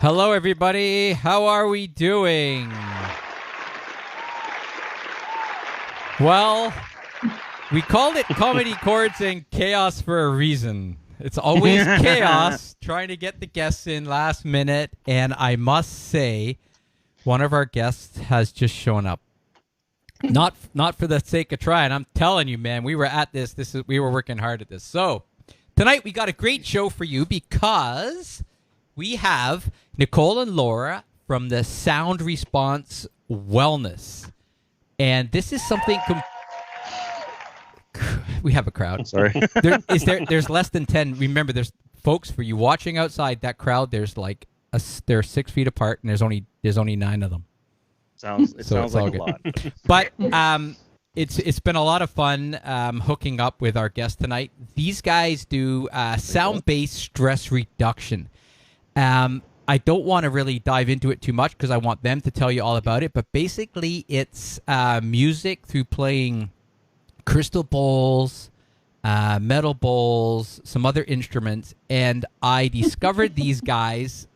Hello, everybody. How are we doing? Well, we called it Comedy Chords and Chaos for a reason. It's always chaos trying to get the guests in last minute, and I must say, one of our guests has just shown up. Not for the sake of trying. I'm telling you, man, we were at this. We were working hard at this. So tonight we got a great show for you because we have Nicole and Laura from the Sound Response Wellness. And this is something... we have a crowd. Sorry. There's less than 10. Remember, there's folks for you watching outside that crowd. There's like they're 6 feet apart, and there's only 9 of them. Sounds like a lot. But it's been a lot of fun hooking up with our guest tonight. These guys do sound-based stress reduction. I don't want to really dive into it too much because I want them to tell you all about it. But basically, it's music through playing crystal bowls, metal bowls, some other instruments. And I discovered these guys.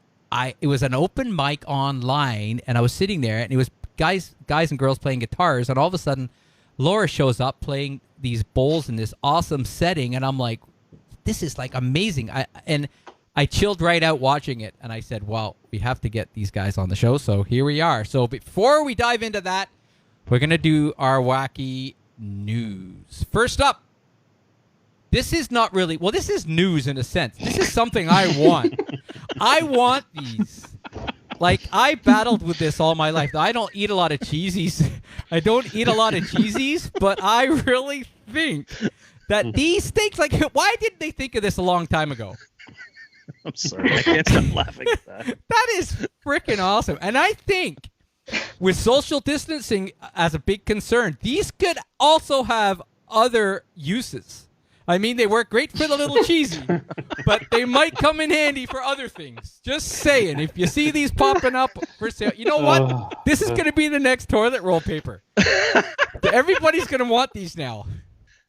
It was an open mic online, and I was sitting there, and it was guys and girls playing guitars. And all of a sudden, Laura shows up playing these bowls in this awesome setting. And I'm like, this is like amazing. I chilled right out watching it, and I said, well, we have to get these guys on the show, so here we are. So before we dive into that, we're going to do our wacky news. First up, this is not really... Well, this is news in a sense. This is something I want. I want these. Like, I battled with this all my life. I don't eat a lot of cheesies. But I really think that these things... Like, why didn't they think of this a long time ago? I'm sorry. I can't stop laughing at that. That is freaking awesome. And I think with social distancing as a big concern, these could also have other uses. I mean, they work great for the little cheesy, but they might come in handy for other things. Just saying. If you see these popping up for sale, you know what? This is going to be the next toilet roll paper. Everybody's going to want these now.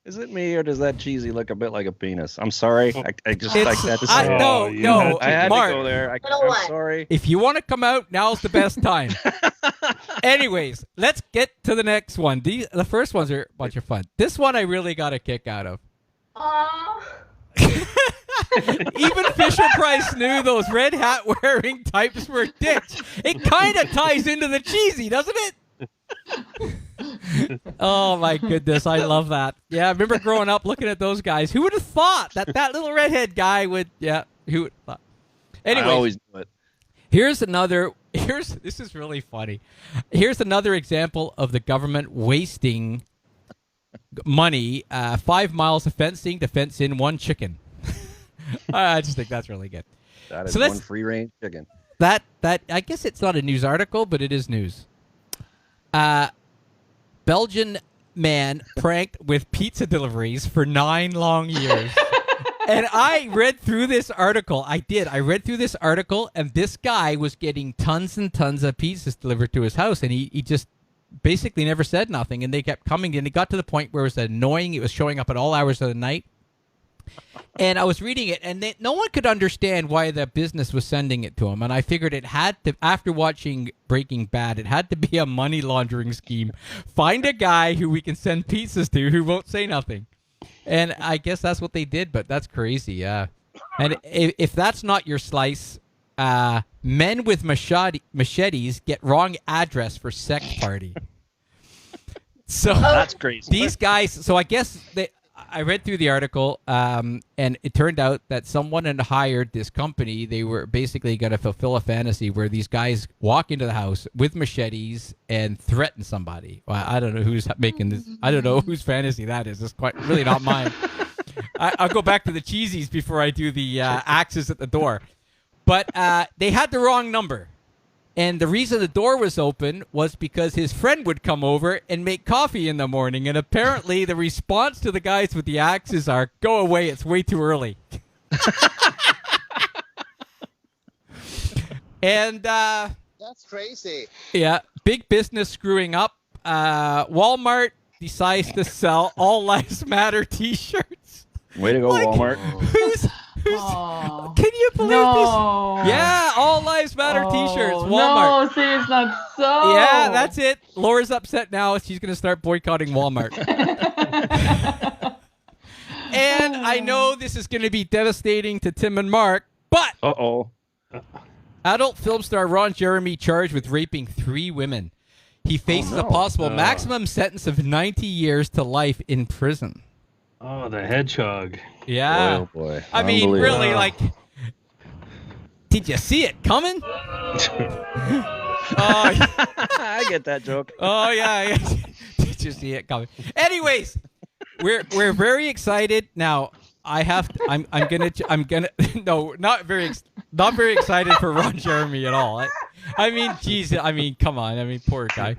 Is it me, or does that cheesy look a bit like a penis? I'm sorry. I just like that to say. No, I had Mark, to go there. I'm sorry. If you want to come out, now's the best time. Anyways, let's get to the next one. The first ones are a bunch of fun. This one I really got a kick out of. Even Fisher-Price knew those red hat wearing types were dicks. It kind of ties into the cheesy, doesn't it? Oh my goodness, I love that. Yeah, I remember growing up looking at those guys. Who would have thought that little redhead guy would? Yeah, who would have thought? Anyway, I always knew it. This is really funny. Here's another example of the government wasting money. 5 miles of fencing to fence in 1 chicken. I just think that's really good. That is one free-range chicken. That I guess it's not a news article, but it is news. Belgian man pranked with pizza deliveries for 9 long years. And I read through this article. I read through this article, and this guy was getting tons and tons of pizzas delivered to his house, and he just basically never said nothing, and they kept coming, and it got to the point where it was annoying. It was showing up at all hours of the night. And I was reading it, and no one could understand why the business was sending it to him. And I figured it had to, after watching Breaking Bad, it had to be a money laundering scheme. Find a guy who we can send pizzas to who won't say nothing. And I guess that's what they did, but that's crazy, yeah. And if that's not your slice, men with machetes get wrong address for sex party. So that's crazy. These guys, so I guess I read through the article, and it turned out that someone had hired this company. They were basically going to fulfill a fantasy where these guys walk into the house with machetes and threaten somebody. Well, I don't know who's making this. I don't know whose fantasy that is. It's quite really not mine. I'll go back to the cheesies before I do the axes at the door. But they had the wrong number. And the reason the door was open was because his friend would come over and make coffee in the morning. And apparently the response to the guys with the axes are, go away, it's way too early. And that's crazy. Yeah, big business screwing up. Walmart decides to sell All Lives Matter t-shirts. Way to go, Walmart. Can you believe No. this? Yeah, All Lives Matter T-shirts. Walmart. No, say it's not so. Yeah, that's it. Laura's upset now. She's going to start boycotting Walmart. And I know this is going to be devastating to Tim and Mark, but adult film star Ron Jeremy charged with raping 3 women. He faces a possible maximum sentence of 90 years to life in prison. Oh, the hedgehog. Yeah. Oh, boy. I mean, really, like, did you see it coming? I get that joke. Oh, yeah. Did you see it coming? Anyways, we're very excited. Now, I'm gonna no, not very excited for Ron Jeremy at all. I mean, geez, I mean, come on. I mean, poor guy.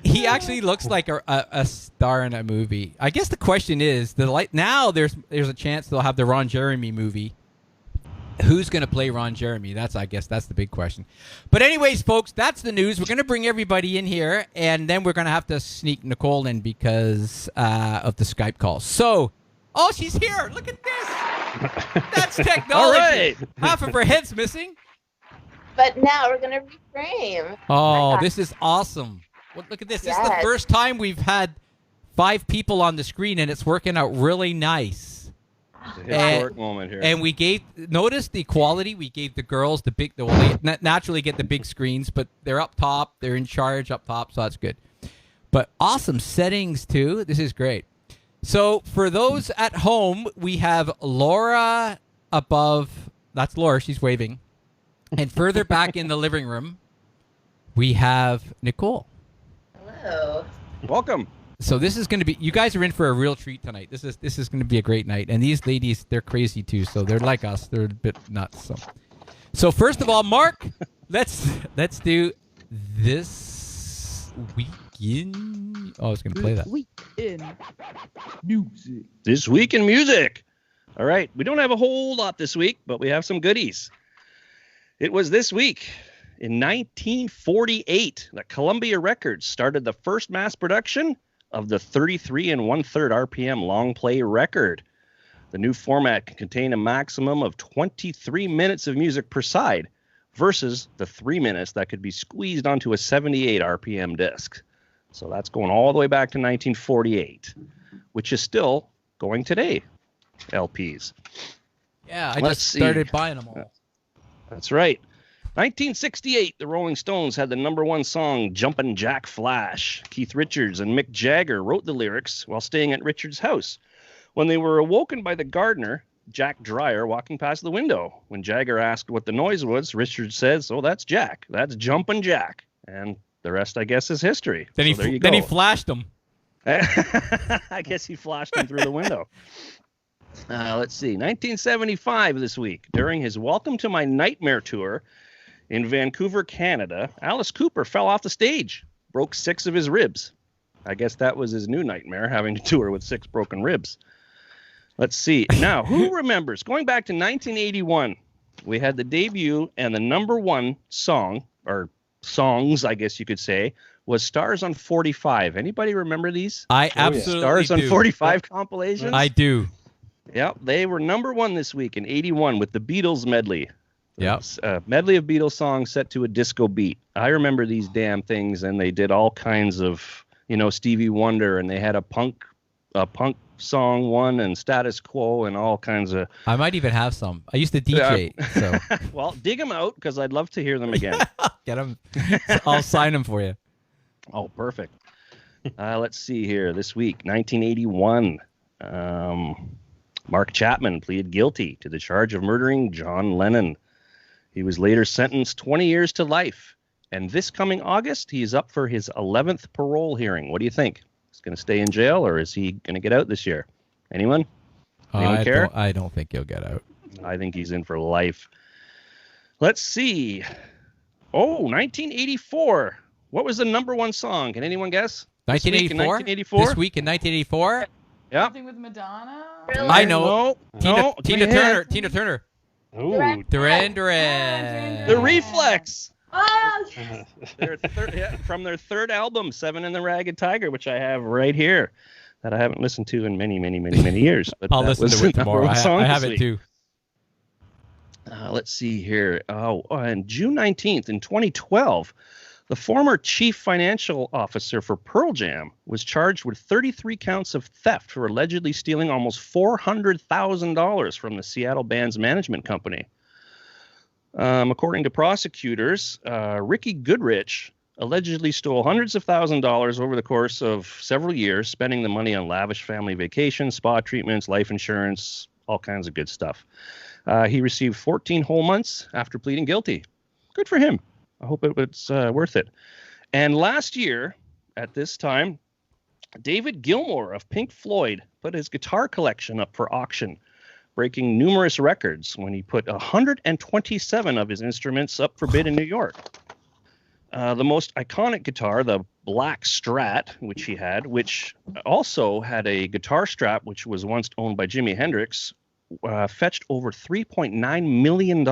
He actually looks like a star in a movie. I guess the question is, now there's a chance they'll have the Ron Jeremy movie. Who's going to play Ron Jeremy? I guess that's the big question. But anyways, folks, that's the news. We're going to bring everybody in here, and then we're going to have to sneak Nicole in because of the Skype call. So, she's here. Look at this. That's technology. All right. Half of her head's missing. But now we're going to reframe. Oh, this is awesome. Well, look at this. This is the first time we've had 5 people on the screen, and it's working out really nice. It's a historic moment here. And notice the quality. We gave the girls they naturally get the big screens, but they're up top. They're in charge up top, so that's good. But awesome settings, too. This is great. So for those at home, we have Laura above. That's Laura. She's waving. And further back in the living room, we have Nicole. Hello. Welcome. So this is going to be. You guys are in for a real treat tonight. This is going to be a great night. And these ladies, they're crazy too. So they're like us. They're a bit nuts. So first of all, Mark, let's do this weekend. I was going to play that. This week in music. All right. We don't have a whole lot this week, but we have some goodies. It was this week in 1948 that Columbia Records started the first mass production of the 33 1/3 RPM long play record. The new format can contain a maximum of 23 minutes of music per side versus the 3 minutes that could be squeezed onto a 78 RPM disc. So that's going all the way back to 1948, which is still going today, LPs. Yeah, I just started buying them all. That's right. 1968, the Rolling Stones had the #1 song, Jumpin' Jack Flash. Keith Richards and Mick Jagger wrote the lyrics while staying at Richards' house. When they were awoken by the gardener, Jack Dreyer, walking past the window. When Jagger asked what the noise was, Richards says, that's Jack. That's Jumpin' Jack. And the rest, I guess, is history. Then he flashed them. I guess he flashed them through the window. Let's see. 1975 this week. During his Welcome to My Nightmare tour in Vancouver, Canada, Alice Cooper fell off the stage, broke 6 of his ribs. I guess that was his new nightmare, having to tour with 6 broken ribs. Let's see. Now, who remembers? Going back to 1981, we had the debut and the #1 song, or songs, I guess you could say, was Stars on 45. Anybody remember these? I absolutely Stars do. on 45 compilations? I do. Yep, they were #1 this week in 81 with the Beatles medley. Yep. Medley of Beatles songs set to a disco beat. I remember these damn things, and they did all kinds of, Stevie Wonder, and they had a punk song one and Status Quo and all kinds of. I might even have some. I used to DJ. So. Well, dig them out because I'd love to hear them again. Get them. I'll sign them for you. Oh, perfect. Let's see here. This week, 1981. Mark Chapman pleaded guilty to the charge of murdering John Lennon. He was later sentenced 20 years to life. And this coming August, he is up for his 11th parole hearing. What do you think? He's going to stay in jail, or is he going to get out this year? Anyone care? I don't think he'll get out. I think he's in for life. Let's see. 1984. What was the #1 song? Can anyone guess? 1984? This week in 1984? Yeah. Something with Madonna? Really? I know. No. Tina Turner. Tina Turner. Ooh. Duran. The Reflex. Oh, From their third album, Seven and the Ragged Tiger, which I have right here, that I haven't listened to in many, many, many, many years. But I'll listen to it tomorrow. I have it too. Let's see here. On June 19th in 2012, the former chief financial officer for Pearl Jam was charged with 33 counts of theft for allegedly stealing almost $400,000 from the Seattle band's management company. According to prosecutors, Ricky Goodrich allegedly stole hundreds of thousands of dollars over the course of several years, spending the money on lavish family vacations, spa treatments, life insurance, all kinds of good stuff. He received 14 whole months after pleading guilty. Good for him. I hope it was worth it. And last year, at this time, David Gilmour of Pink Floyd put his guitar collection up for auction, breaking numerous records when he put 127 of his instruments up for bid in New York. The most iconic guitar, the Black Strat, which he had, which also had a guitar strap, which was once owned by Jimi Hendrix, fetched over $3.9 million.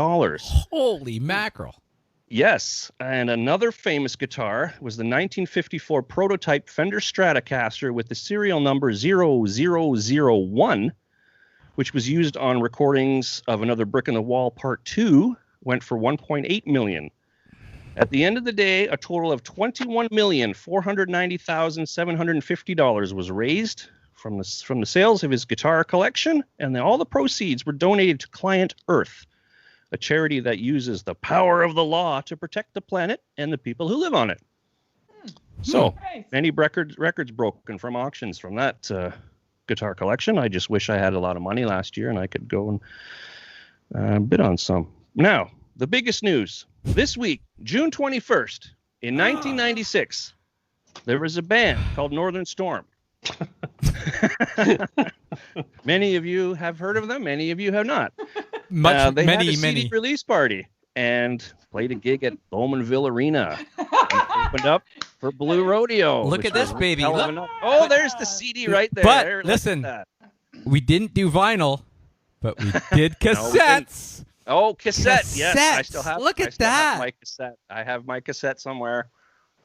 Holy mackerel. Yes, and another famous guitar was the 1954 prototype Fender Stratocaster with the serial number 0001, which was used on recordings of Another Brick in the Wall Part 2, went for $1.8 million. At the end of the day, a total of $21,490,750 was raised from the sales of his guitar collection, and then all the proceeds were donated to Client Earth, a charity that uses the power of the law to protect the planet and the people who live on it. So, many records broken from auctions from that guitar collection. I just wish I had a lot of money last year and I could go and bid on some. Now, the biggest news. This week, June 21st, in 1996, there was a band called Northern Storm. Many of you have heard of them. Many of you have not. They had a CD release party and played a gig at Bowmanville Arena. And opened up for Blue Rodeo. Look at this, baby. Oh, there's the CD right there. But listen, we didn't do vinyl, but we did cassettes. Oh, cassette. Yes, I still have. Look at that. My cassette. I have my cassette somewhere.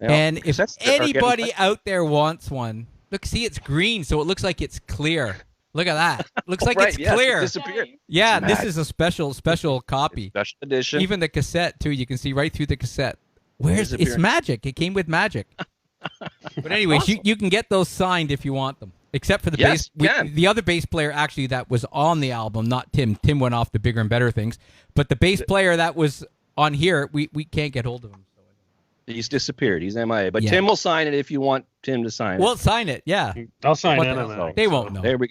You know, and if anybody out there wants one, look, see, it's green, so it looks like it's clear. Look at that. Looks like it's clear. It disappeared. Yeah, this is a special copy. Special edition. Even the cassette, too. You can see right through the cassette. It's magic. It came with magic. But anyways, awesome. you can get those signed if you want them. Except for the bass. The other bass player, actually, that was on the album, not Tim. Tim went off to bigger and better things. But the bass player that was on here, we can't get hold of him. He's disappeared. He's MIA. But Tim will sign it if you want Tim to sign it. We'll sign it, yeah. I'll sign it. They won't know. There we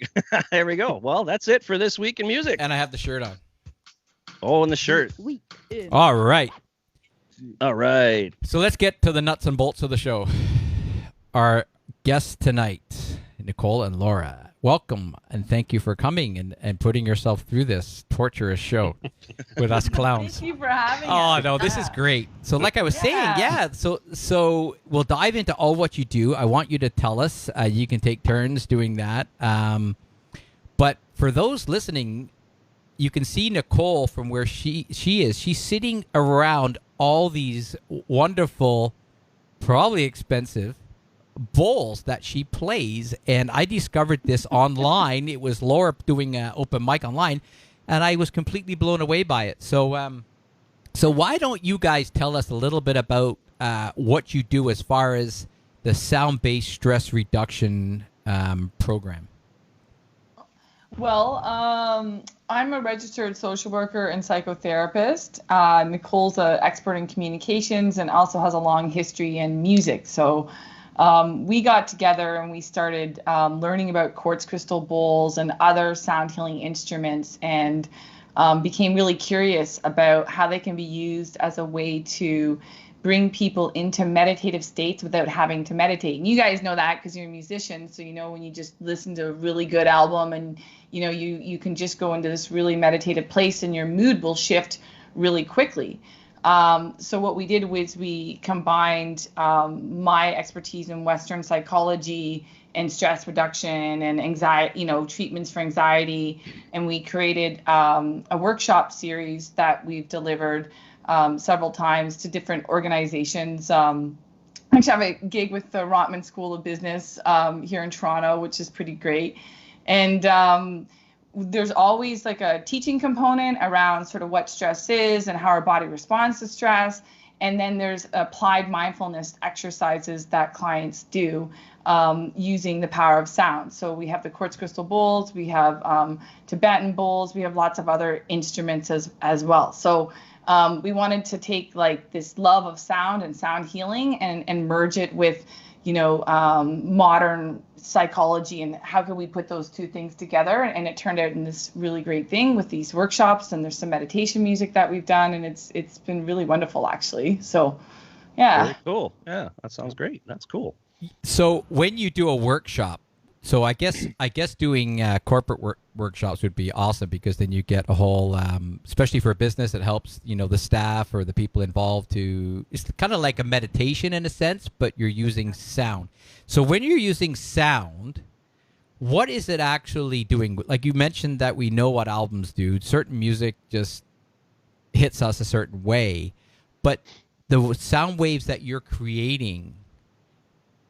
go. Well, that's it for this week in music. And I have the shirt on. Oh, and the shirt. All right. So let's get to the nuts and bolts of the show. Our guests tonight, Nicole and Laura. Welcome, and thank you for coming and putting yourself through this torturous show with us clowns. Thank you for having us. Oh, no, this is great. So like I was saying, so we'll dive into all what you do. I want you to tell us. You can take turns doing that. But for those listening, you can see Nicole from where she is. She's sitting around all these wonderful, probably expensive bowls that she plays, and I discovered this online. It was Laura doing an open mic online, and I was completely blown away by it. So why don't you guys tell us a little bit about what you do as far as the sound-based stress reduction program? Well, I'm a registered social worker and psychotherapist. Nicole's an expert in communications and also has a long history in music. So we got together and we started learning about quartz crystal bowls and other sound healing instruments, and became really curious about how they can be used as a way to bring people into meditative states without having to meditate. And you guys know that because you're musicians, so you know when you just listen to a really good album and you know you can just go into this really meditative place and your mood will shift really quickly. So what we did was we combined my expertise in Western psychology and stress reduction and anxiety, treatments for anxiety, and we created a workshop series that we've delivered several times to different organizations. I actually have a gig with the Rotman School of Business here in Toronto, which is pretty great. And there's always like a teaching component around sort of what stress is and how our body responds to stress. And then there's applied mindfulness exercises that clients do using the power of sound. So we have the quartz crystal bowls, we have Tibetan bowls, we have lots of other instruments as well. So we wanted to take like this love of sound and sound healing and merge it with, modern psychology, and how can we put those two things together. And it turned out in this really great thing with these workshops, and there's some meditation music that we've done, and it's been really wonderful actually. So yeah. Very cool. Yeah, that sounds great. That's cool. So when you do a workshop, so I guess doing corporate workshops would be awesome, because then you get a whole, especially for a business, it helps the staff or the people involved to. It's kind of like a meditation in a sense, but you're using sound. So when you're using sound, what is it actually doing? Like you mentioned that we know what albums do. Certain music just hits us a certain way, but the sound waves that you're creating,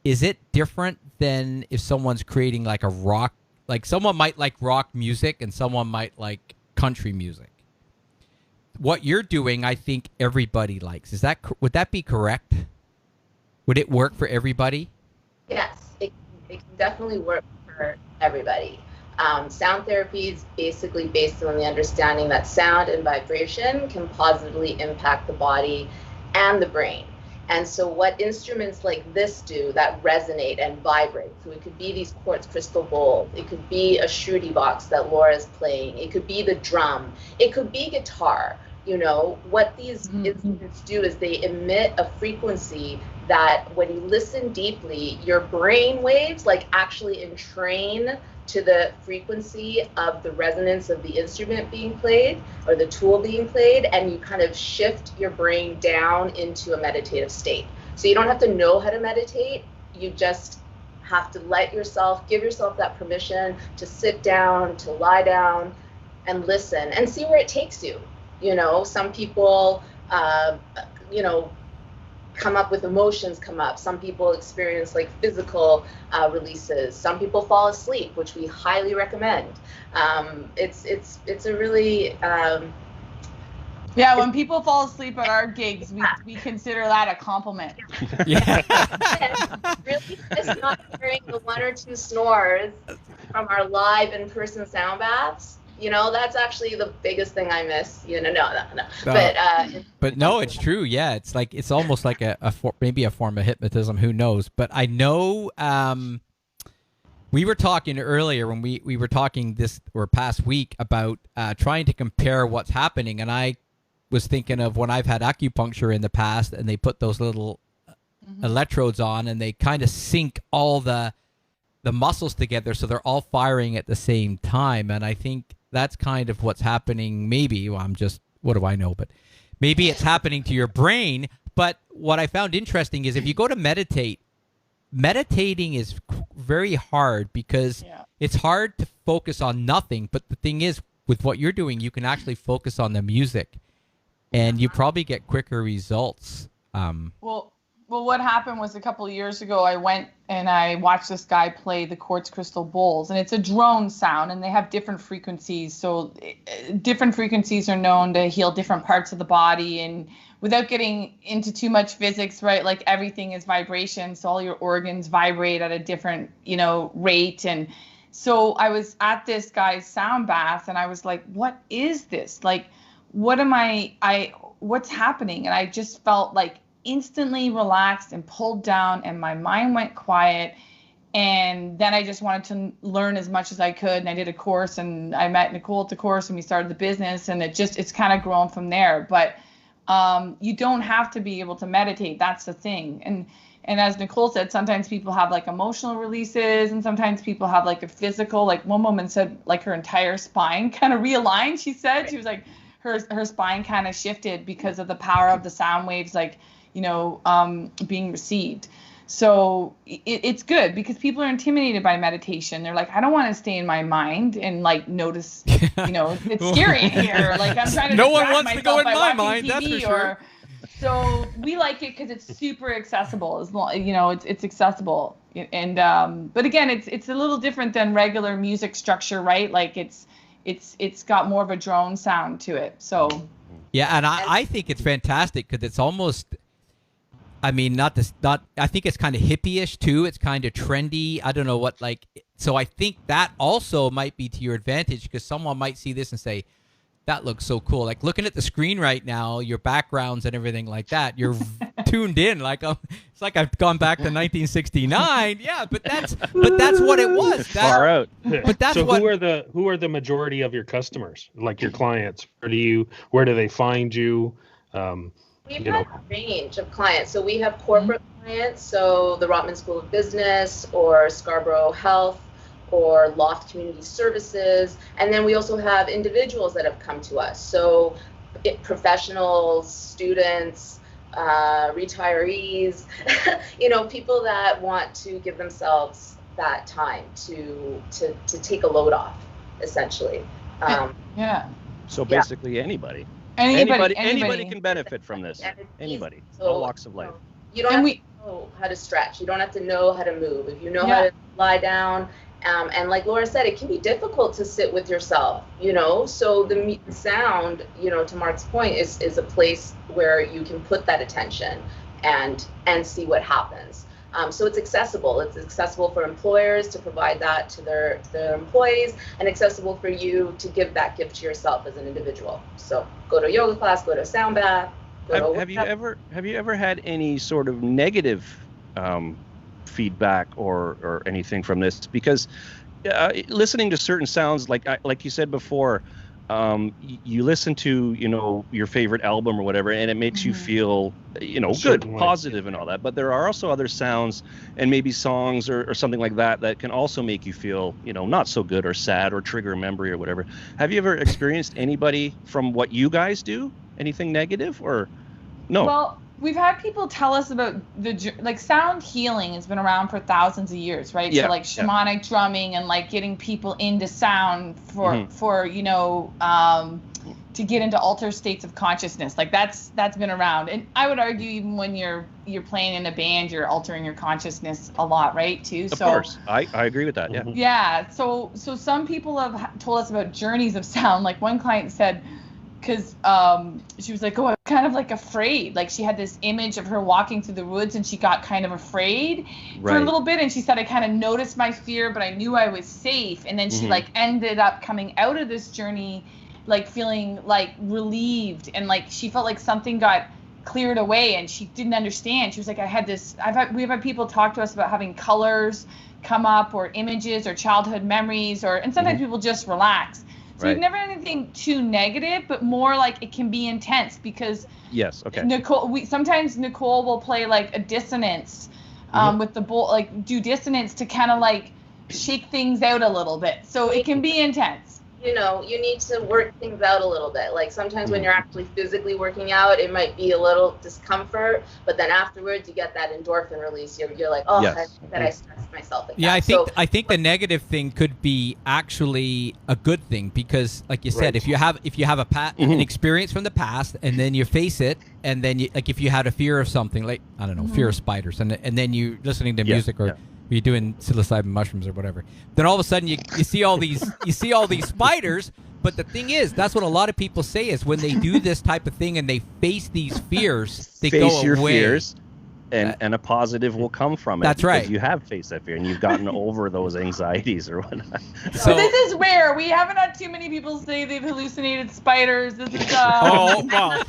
is it different than if someone's creating like a rock, like someone might like rock music and someone might like country music? What you're doing, I think everybody likes. Would that be correct? Would it work for everybody? Yes, it can definitely work for everybody. Sound therapy is basically based on the understanding that sound and vibration can positively impact the body and the brain. And so what instruments like this do that resonate and vibrate, so it could be these quartz crystal bowls, it could be a shruti box that Laura's playing, it could be the drum, it could be guitar. What these instruments do is they emit a frequency that when you listen deeply, your brain waves like actually entrain to the frequency of the resonance of the instrument being played or the tool being played, and you kind of shift your brain down into a meditative state. So you don't have to know how to meditate, you just have to give yourself that permission to sit down, to lie down and listen and see where it takes you. Some people, come up with emotions come up. Some people experience like physical releases. Some people fall asleep, which we highly recommend. It's a really when people fall asleep at our gigs, we consider that a compliment. Yeah. Really just not hearing the one or two snores from our live in-person sound baths. That's actually the biggest thing I miss. No. But no, it's true. Yeah, it's like it's almost like maybe a form of hypnotism. Who knows? But I know we were talking earlier when we were talking this or past week about trying to compare what's happening, and I was thinking of when I've had acupuncture in the past, and they put those little electrodes on, and they kind of sync all the muscles together, so they're all firing at the same time, and I think that's kind of what's happening. Maybe what do I know? But maybe it's happening to your brain. But what I found interesting is if you go to meditating is very hard, because it's hard to focus on nothing. But the thing is, with what you're doing, you can actually focus on the music, and you probably get quicker results. Well, what happened was a couple of years ago, I went and I watched this guy play the quartz crystal bowls, and it's a drone sound, and they have different frequencies. So different frequencies are known to heal different parts of the body, and without getting into too much physics, right? Like everything is vibration. So all your organs vibrate at a different, rate. And so I was at this guy's sound bath, and I was like, what is this? Like, what's happening? And I just felt like instantly relaxed and pulled down, and my mind went quiet. And then I just wanted to learn as much as I could, and I did a course, and I met Nicole at the course, and we started the business, and it's kind of grown from there. But you don't have to be able to meditate. That's the thing. And as Nicole said, sometimes people have like emotional releases, and sometimes people have like a physical, like one woman said like her entire spine kind of realigned. She said she was like her spine kind of shifted because of the power of the sound waves, like being received. So it's good, because people are intimidated by meditation. They're like, I don't want to stay in my mind and like notice, it's scary in here. Like I'm trying to no one wants to go in my mind. TV, that's for sure. So we like it because it's super accessible. As long, it's accessible. And but again, it's a little different than regular music structure, right? Like it's it's got more of a drone sound to it. So Yeah, and I think it's fantastic because it's almost, I mean, I think it's kind of hippie-ish too. It's kind of trendy. I don't know what, like, so I think that also might be to your advantage because someone might see this and say, that looks so cool. Like looking at the screen right now, your backgrounds and everything like that, you're tuned in. Like it's like I've gone back to 1969. Yeah, but that's what it was. Far out. But that's so what. who are the majority of your customers? Like your clients? Where do they find you? We've had a range of clients. So we have corporate clients, so the Rotman School of Business or Scarborough Health or Loft Community Services. And then we also have individuals that have come to us. So professionals, students, retirees, people that want to give themselves that time to take a load off, essentially. yeah. So basically anybody. Anybody can benefit from this. Anybody. So, all walks of life. You don't have to know how to stretch. You don't have to know how to move. If you know how to lie down, and like Laura said, it can be difficult to sit with yourself, so the sound, to Mark's point, is a place where you can put that attention and see what happens. So it's accessible. It's accessible for employers to provide that to their employees, and accessible for you to give that gift to yourself as an individual. So go to a yoga class, go to a sound bath. Have you ever had any sort of negative feedback or anything from this? Because listening to certain sounds, like you said before, you listen to your favorite album or whatever, and it makes you feel good, positive, and all that. But there are also other sounds and maybe songs or something like that can also make you feel not so good or sad or trigger a memory or whatever. Have you ever experienced anybody from what you guys do anything negative or no? Well, we've had people tell us about sound healing has been around for thousands of years, right? Yeah, so shamanic drumming and getting people into sound for to get into altered states of consciousness. That's been around. And I would argue even when you're playing in a band, you're altering your consciousness a lot, right? Too. Of course. I agree with that. Yeah. Yeah. So some people have told us about journeys of sound. Like one client said, because she was like, I'm kind of afraid. She had this image of her walking through the woods and she got kind of afraid for a little bit. And she said, I kind of noticed my fear, but I knew I was safe. And then she ended up coming out of this journey, feeling relieved. And she felt like something got cleared away and she didn't understand. She was like, we've had people talk to us about having colors come up or images or childhood memories and sometimes people just relax. So we've never had anything too negative, but more it can be intense because sometimes Nicole will play a dissonance with the bowl, do dissonance to kind of shake things out a little bit. So it can be intense. You need to work things out a little bit. Sometimes when you're actually physically working out, it might be a little discomfort, but then afterwards you get that endorphin release. You're like, I stressed myself. Yeah, I think the negative thing could be actually a good thing because, like you said, if you have an experience from the past and then you face it, and then if you had a fear of something, I don't know, fear of spiders, and then you listening to music or you're doing psilocybin mushrooms or whatever, then all of a sudden you see all these spiders. But the thing is, that's what a lot of people say is when they do this type of thing and they face these fears, they go away. Face your fears, and a positive will come from it. That's right. You have faced that fear and you've gotten over those anxieties or whatnot. So this is rare. We haven't had too many people say they've hallucinated spiders. This is oh, well,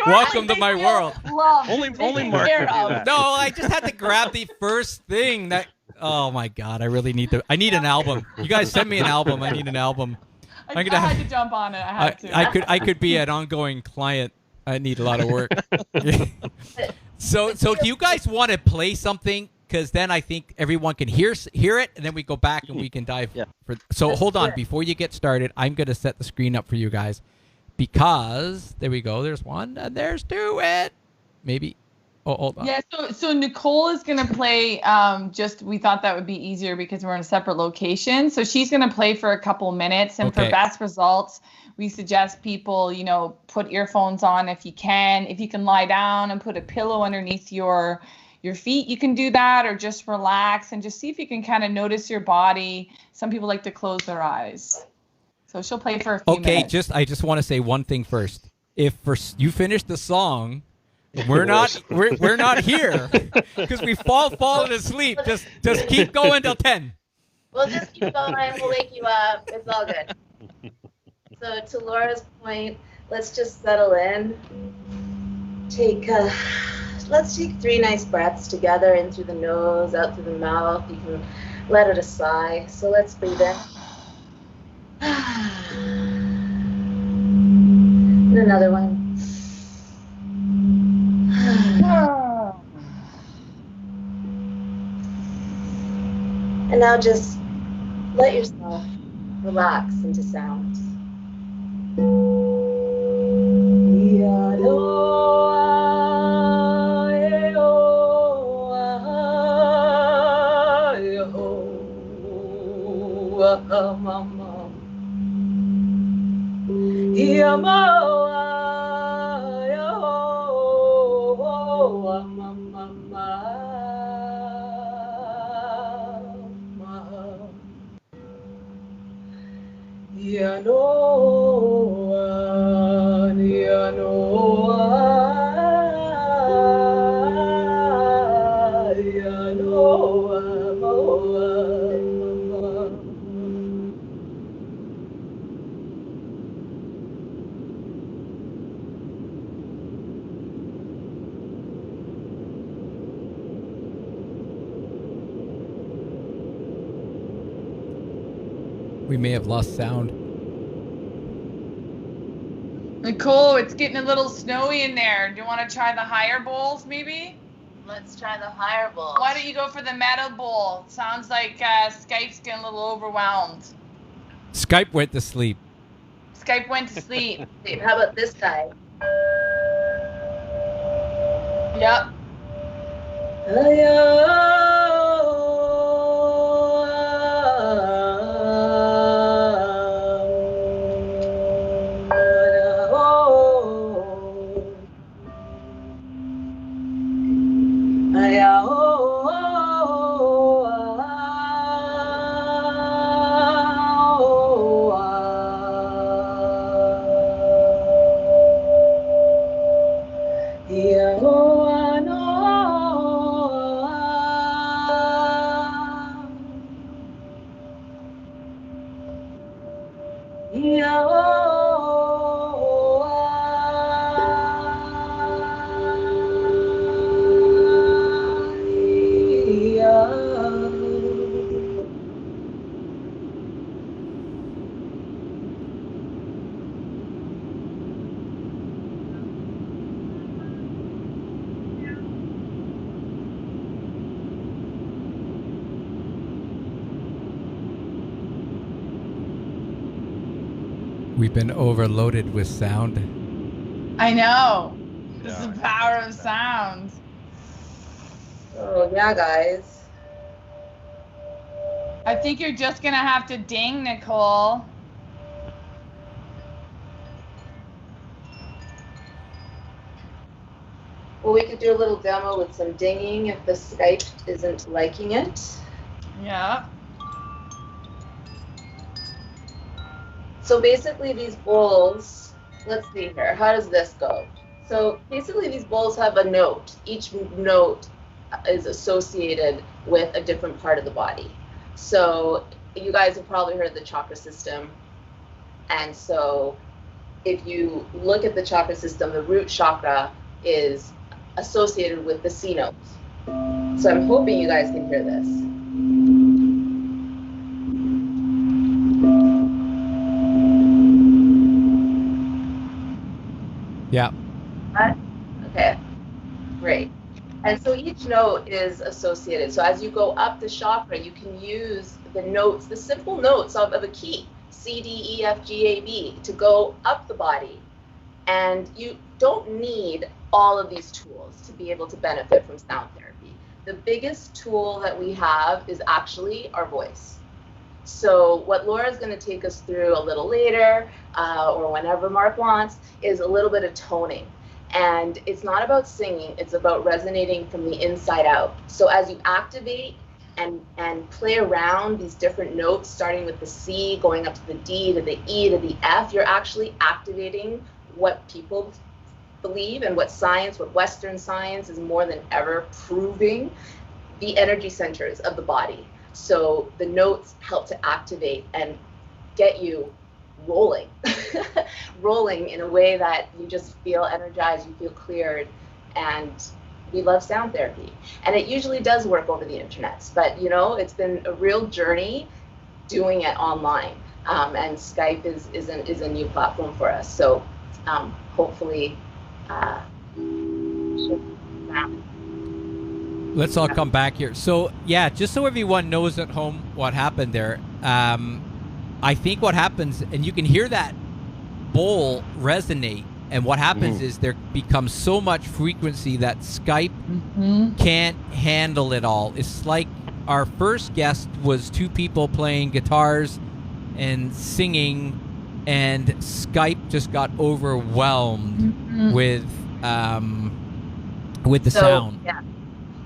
welcome to my world. Only Mark can do that. No, I just had to grab the first thing that. Oh my God, I really need to. I need an album. You guys send me an album. I need an album. I had to jump on it. I had to. I could be an ongoing client. I need a lot of work. So do you guys want to play something? Because then I think everyone can hear it, and then we go back and we can dive. Yeah. So hold on. Before you get started, I'm going to set the screen up for you guys because there we go. There's one and there's two. And maybe. Oh, hold on. Yeah, so Nicole is going to play, we thought that would be easier because we're in a separate location. So she's going to play for a couple minutes. And for best results, we suggest people, put earphones on if you can. If you can lie down and put a pillow underneath your feet, you can do that, or just relax and just see if you can kind of notice your body. Some people like to close their eyes. So she'll play for a few minutes. I just want to say one thing first. If you finish the song, we're not here because we fallen asleep. Just keep going till 10. We'll just keep going. We'll wake you up. It's all good. So to Laura's point, let's just settle in. Let's take 3 nice breaths together, in through the nose, out through the mouth. You can let it a sigh. So let's breathe in. And another one. And now just let yourself relax into sound. We may have lost sound. Nicole, it's getting a little snowy in there. Do you want to try the higher bowls, maybe? Let's try the higher bowl. Why don't you go for the metal bowl? Sounds like Skype's getting a little overwhelmed. Skype went to sleep. Skype went to sleep. How about this guy? Yep. We've been overloaded with sound. I know. This is the power of sound. Oh, yeah, guys. I think you're just going to have to ding, Nicole. Well, we could do a little demo with some dinging if the Skype isn't liking it. Yeah. So basically these bowls, let's see here, how does this go? So basically these bowls have a note. Each note is associated with a different part of the body. So you guys have probably heard of the chakra system. And so if you look at the chakra system, the root chakra is associated with the C note. So I'm hoping you guys can hear this. Yeah. Okay, great. And so each note is associated. So as you go up the chakra, you can use the notes, the simple notes of a key, C, D, E, F, G, A, B, to go up the body. And you don't need all of these tools to be able to benefit from sound therapy. The biggest tool that we have is actually our voice. So what Laura's going to take us through a little later, or whenever Mark wants, is a little bit of toning. And it's not about singing, it's about resonating from the inside out. So as you activate and play around these different notes, starting with the C, going up to the D, to the E, to the F, you're actually activating what people believe and what Western science is more than ever proving, the energy centers of the body. So the notes help to activate and get you rolling, rolling in a way that you just feel energized, you feel cleared, and we love sound therapy. And it usually does work over the internet, but it's been a real journey doing it online. And Skype is a new platform for us. So hopefully, Let's all come back here. So, yeah, just so everyone knows at home what happened there, I think what happens, and you can hear that bowl resonate, and what happens is there becomes so much frequency that Skype can't handle it all. It's like our first guest was two people playing guitars and singing, and Skype just got overwhelmed with the sound. Yeah.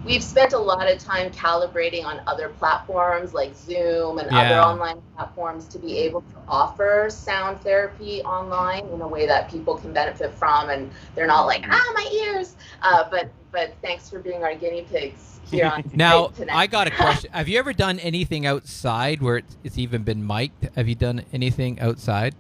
We've spent a lot of time calibrating on other platforms like Zoom and other online platforms to be able to offer sound therapy online in a way that people can benefit from, and they're not like, my ears. But thanks for being our guinea pigs here on Now, tonight. I got a question. Have you ever done anything outside where it's even been mic'd? Have you done anything outside?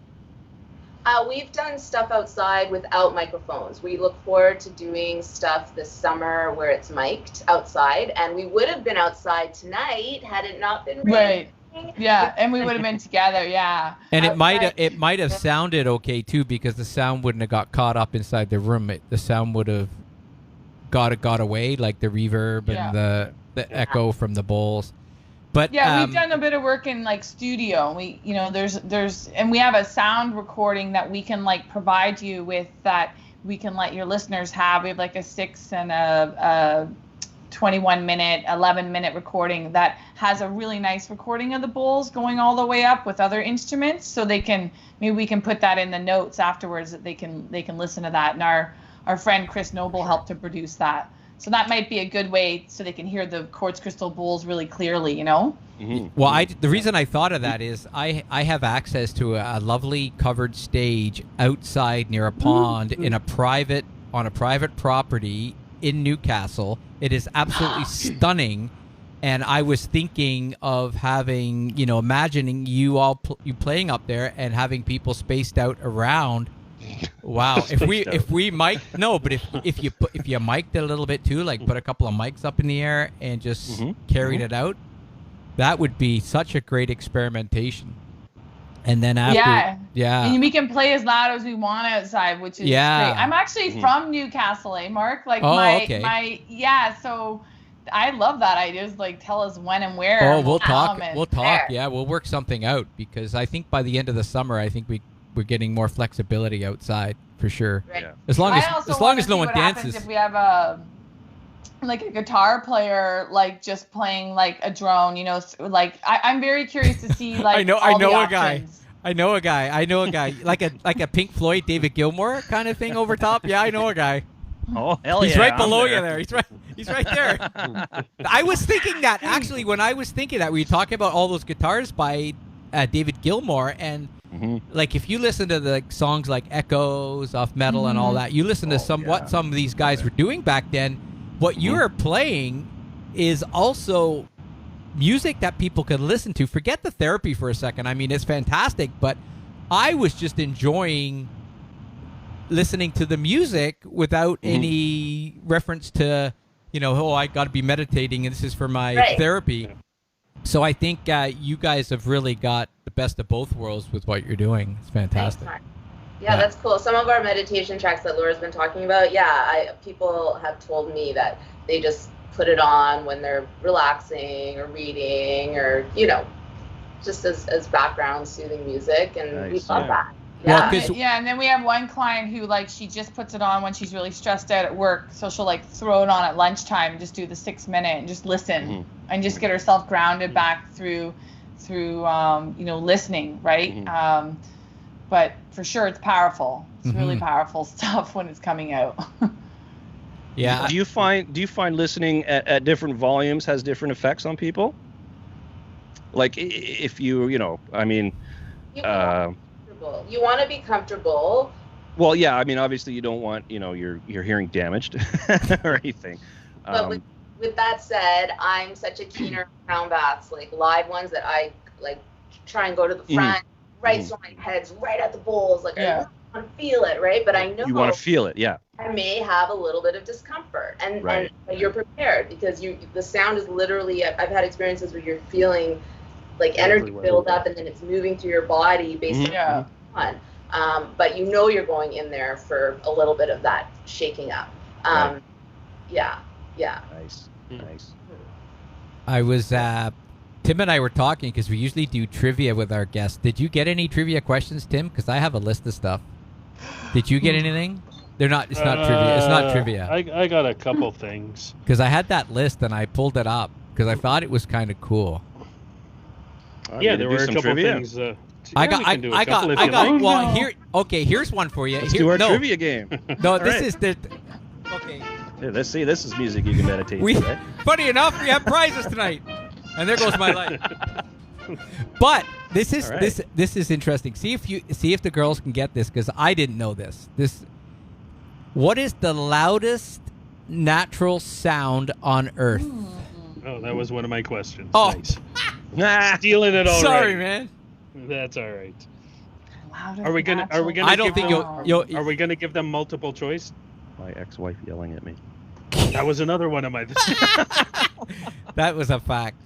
We've done stuff outside without microphones. We look forward to doing stuff this summer where it's mic'd outside, and we would have been outside tonight had it not been raining. Right. Yeah, and we would have been together. Yeah. And it might have sounded okay too, because the sound wouldn't have got caught up inside the room. The sound would have got away, like the reverb and the echo from the bowls. But we've done a bit of work in like studio. We there's and we have a sound recording that we can like provide you with, that we can let your listeners have. We have like a 6 and a 21-minute, 11-minute recording that has a really nice recording of the bowls going all the way up with other instruments, so maybe we can put that in the notes afterwards, that they can listen to that. And our friend Chris Noble helped to produce that. So that might be a good way so they can hear the quartz crystal bowls really clearly, Well, the reason I thought of that is I have access to a lovely covered stage outside near a pond on a private property in Newcastle. It is absolutely stunning, and I was thinking of having, imagining you all you playing up there and having people spaced out around. Wow, if we mic but if you mic'd it a little bit too, like put a couple of mics up in the air and just carried it out, that would be such a great experimentation. And then after, and we can play as loud as we want outside, which is great. I'm actually from Newcastle, Mark? Like so I love that idea. Just like tell us when and where. Oh, we'll talk. Yeah, we'll work something out, because I think by the end of the summer, I think we're getting more flexibility outside for sure. Right. Yeah. As long as no one dances. If we have a guitar player like just playing like a drone, like I'm very curious to see like I know a guy like a Pink Floyd David Gilmour kind of thing over top. Yeah, I know a guy. Oh, hell He's yeah. right below you there. He's right there. I was thinking that actually when I was thinking that we were talking about all those guitars by David Gilmour, and like if you listen to the songs like Echoes off Metal and all that, you listen to what some of these guys were doing back then. What you're playing is also music that people can listen to. Forget the therapy for a second. I mean, it's fantastic, but I was just enjoying listening to the music without any reference to, I got to be meditating and this is for my therapy. So I think you guys have really got the best of both worlds with what you're doing. It's fantastic. Thanks, yeah, that's cool. Some of our meditation tracks that Laura's been talking about, people have told me that they just put it on when they're relaxing or reading or, just as background soothing music, and we love that. And then we have one client who she just puts it on when she's really stressed out at work, so she'll throw it on at lunchtime and just do the 6 minute and just listen and just get herself grounded back through listening, right? But for sure it's powerful. It's really powerful stuff when it's coming out. Yeah. Do you find listening at different volumes has different effects on people? Like if I mean, you want to be comfortable. Well, yeah, I mean, obviously you don't want, your hearing damaged or anything. But with that said, I'm such a keener on crown baths, like live ones that I like try and go to the front, right, so my head's right at the bowls, like I really want to feel it, right? But I know you want to feel it, yeah. I may have a little bit of discomfort, and you're prepared because the sound is literally. I've had experiences where you're feeling like energy build up, and then it's moving through your body based on. But you're going in there for a little bit of that shaking up. Yeah. Nice. I was Tim and I were talking because we usually do trivia with our guests. Did you get any trivia questions, Tim? Because I have a list of stuff. Did you get anything? They're not. It's not trivia. It's not trivia. I got a couple things. Because I had that list and I pulled it up because I thought it was kind of cool. Yeah, there were a couple things. I got. Well, here. Okay, here's one for you. Let's do our trivia game. No, this is the. Okay. Yeah, let's see. This is music you can meditate to. Funny enough, we have prizes tonight, and there goes my light. But this is this is interesting. See if the girls can get this because I didn't know this. What is the loudest natural sound on Earth? Oh, that was one of my questions. Oh. Nice. Stealing it already. Sorry, man. That's all right. Loudest Are we gonna? I don't think Are we gonna give them multiple choice? My ex-wife yelling at me. That was another one of my. That was a fact.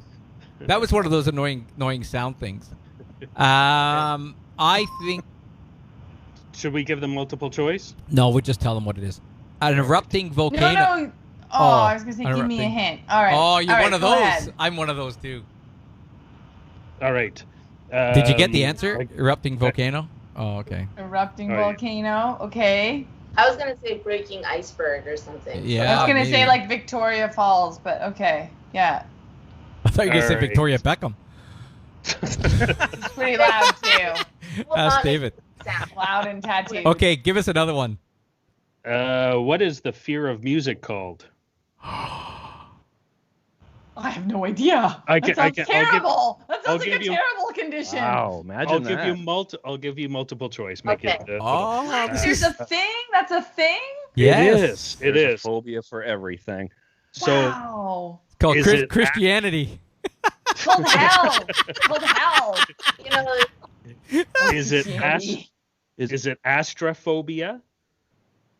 That was one of those annoying sound things. I think. Should we give them multiple choice? No, we'll just tell them what it is. An erupting volcano. No. Oh, I was gonna say, give me a hint. All right. Oh, you're one of those. Ahead. I'm one of those too. All right. Did you get the answer? Erupting volcano. Oh, okay. Erupting volcano. Okay. I was gonna say breaking iceberg or something. Yeah. I was gonna say like Victoria Falls, but okay. Yeah. I thought you were gonna say Victoria Beckham. It's pretty loud too. Ask David. Loud and tattooed. Okay, give us another one. What is the fear of music called? I have no idea. That sounds terrible. That sounds like a terrible condition. Wow, imagine that. I'll give you multiple choice. Okay. There's a thing? That's a thing? Yes. It is. A phobia for everything. So wow. It's called Christianity. It's called hell. It's called hell. Is it astrophobia,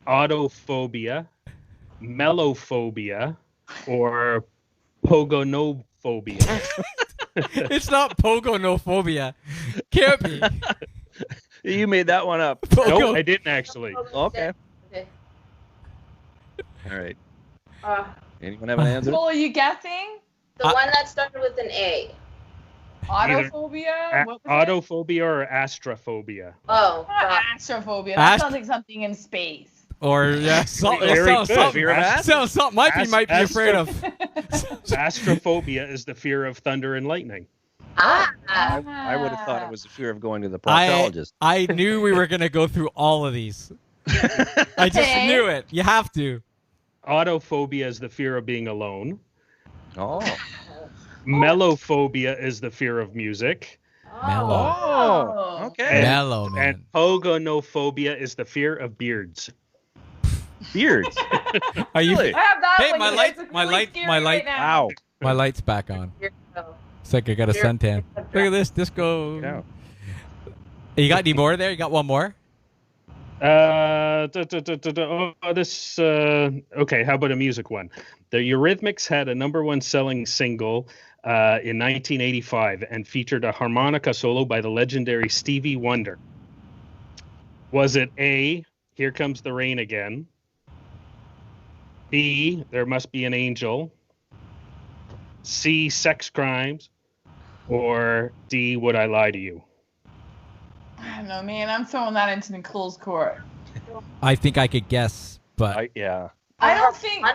autophobia, melophobia, or pogonophobia? It's not pogonophobia. Can't be. You made that one up. No, I didn't actually. Okay. All right. Anyone have an answer? Well, are you guessing? The one that started with an A. Autophobia? Autophobia or astrophobia? Oh, astrophobia. That sounds like something in space. Or something might be afraid of. Astrophobia is the fear of thunder and lightning. I would have thought it was the fear of going to the proctologist. I knew we were going to go through all of these. I just knew it. You have to. Autophobia is the fear of being alone. Oh. Melophobia is the fear of music. Mellow. Oh, okay. Mellow, man. And pogonophobia is the fear of beards. Beards. Are you? I have that. Hey, one. my light. Wow. My light's back on. It's like I got a suntan. Look at this disco. Yeah. You got any more there? You got one more? Okay, how about a music one? The Eurythmics had a #1 selling single in 1985 and featured a harmonica solo by the legendary Stevie Wonder. Was it A, Here Comes the Rain Again? B, There Must Be an Angel? C, Sex Crimes? Or D, Would I Lie to You? I don't know, man. I'm throwing that into Nicole's court. I think I could guess, but I don't think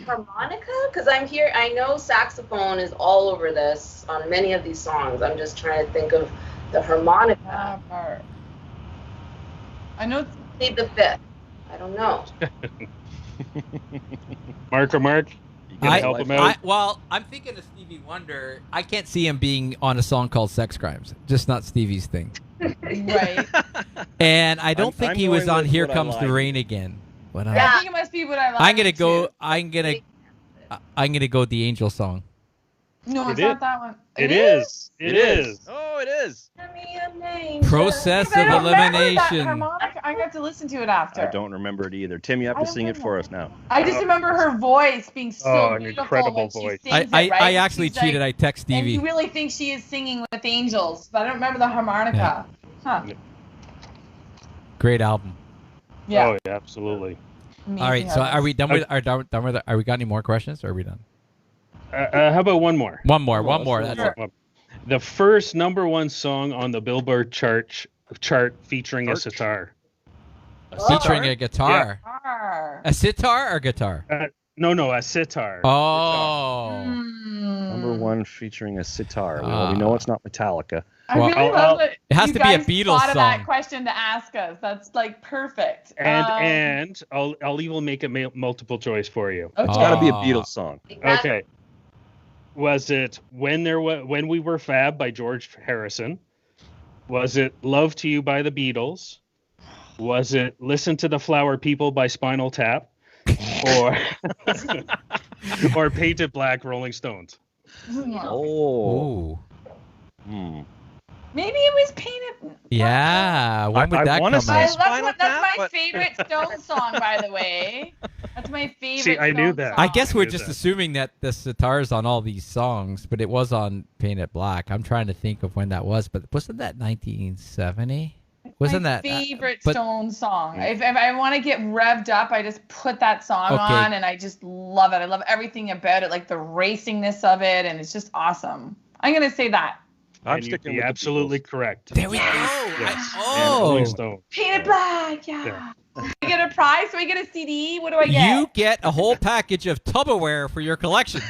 harmonica, because I know saxophone is all over this on many of these songs. I'm just trying to think of the harmonica part. I know. Need the fifth. I don't know. Mark, you gonna help him out? Well, I'm thinking of Stevie Wonder. I can't see him being on a song called Sex Crimes. Just not Stevie's thing. Right. And I don't think I'm he was going on with Here What I Comes the Like. Rain again. What I Yeah. think it must be What I Like. I'm gonna go. too. I'm gonna go the Angel song. No, it's It not is. that one. It is. It is. Oh, it is. Send me a name. Process But I of don't remember that elimination. harmonica. I got to listen to it after. I don't remember it either. Tim, you have I to don't sing it remember. for us now. I just remember her voice being so Oh, an beautiful incredible when she voice. sings I it, right? I actually She's cheated. like- I text And Stevie. you really think she is singing with angels, but I don't remember the harmonica. Huh. Great album. Yeah. Oh, yeah, absolutely. Amazing All right. So artist. are we done with? Are we got any more questions? Or are we done? How about one more? One more. Well, One more. let's That's do it. The first #1 song on the Billboard chart featuring a sitar. Featuring a guitar. Arr. A sitar or guitar? No, a sitar. Oh. Number one featuring a sitar. Well, Ah. we know it's not Metallica. I Well, really love that it has you to be a guys Beatles thought of that song. question to ask us. That's like perfect. And I'll even make it multiple choice for you. Okay. It's got to be a Ah. Beatles song. Okay. Was it When We Were Fab by George Harrison? Was it Love to You by the Beatles? Was it Listen to the Flower People by Spinal Tap? Or or Painted Black Rolling Stones? Oh. Ooh. Hmm. Maybe it was Painted. Yeah. When would I that wanna come say out? That's Spinal Tap, my but- favorite Stone song, by the way. That's my favorite. See, I knew Stone that. song. I guess we're Knew just that. assuming that the sitar's on all these songs, but it was on Painted Black. I'm trying to think of when that was, but wasn't that 1970? Wasn't my that favorite but- Stone song? If I want to get revved up, I just put that song Okay. on, and I just love it. I love everything about it, like the racingness of it, and it's just awesome. I'm gonna say that. I'm And you'd sticking be with the absolutely Beatles. correct. There we go. Yes. And Oh. Rolling Stone. Painted Black, yeah. Do I get a prize? Do I get a CD? What do I get? You get a whole package of Tupperware for your collection.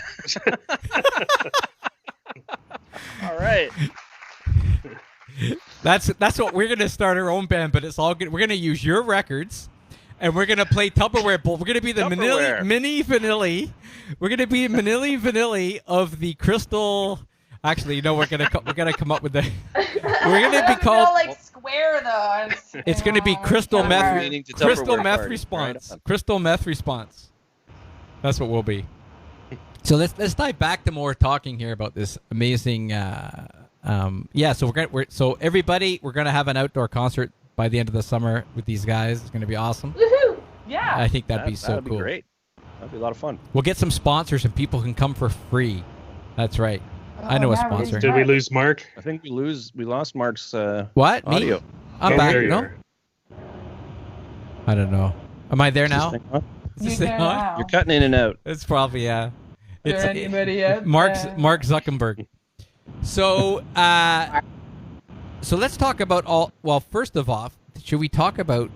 All right. That's what we're gonna start our own band, but it's all good. We're gonna use your records, and we're gonna play Tupperware Bowl. We're gonna be the Tupperware. mini vanilli. We're gonna be mini vanilli of the crystal. Actually, you know, we're gonna come up with the. We're gonna be It's called. all like square though. It's gonna be crystal whatever. meth. Meaning to Crystal Tupperware meth party. response. Right on. Crystal meth response. That's what we'll be. So let's dive back to more talking here about this amazing. So so everybody, we're gonna have an outdoor concert by the end of the summer with these guys. It's gonna be awesome. Woohoo! Yeah. I think that'd be so that'd cool. Be great. That'd be a lot of fun. We'll get some sponsors and people can come for free. That's right. I know a yeah, sponsor. Did we lose Mark? I think we lost Mark's What? Me? audio. I'm Oh, back. there you No, are. I don't know. Am I there Is this now? thing on? Is this You're thing there on? now. You're cutting in and out. It's probably Is there anybody out Mark there? Zuckerberg. So so let's talk about all. Well, first of all, should we talk about?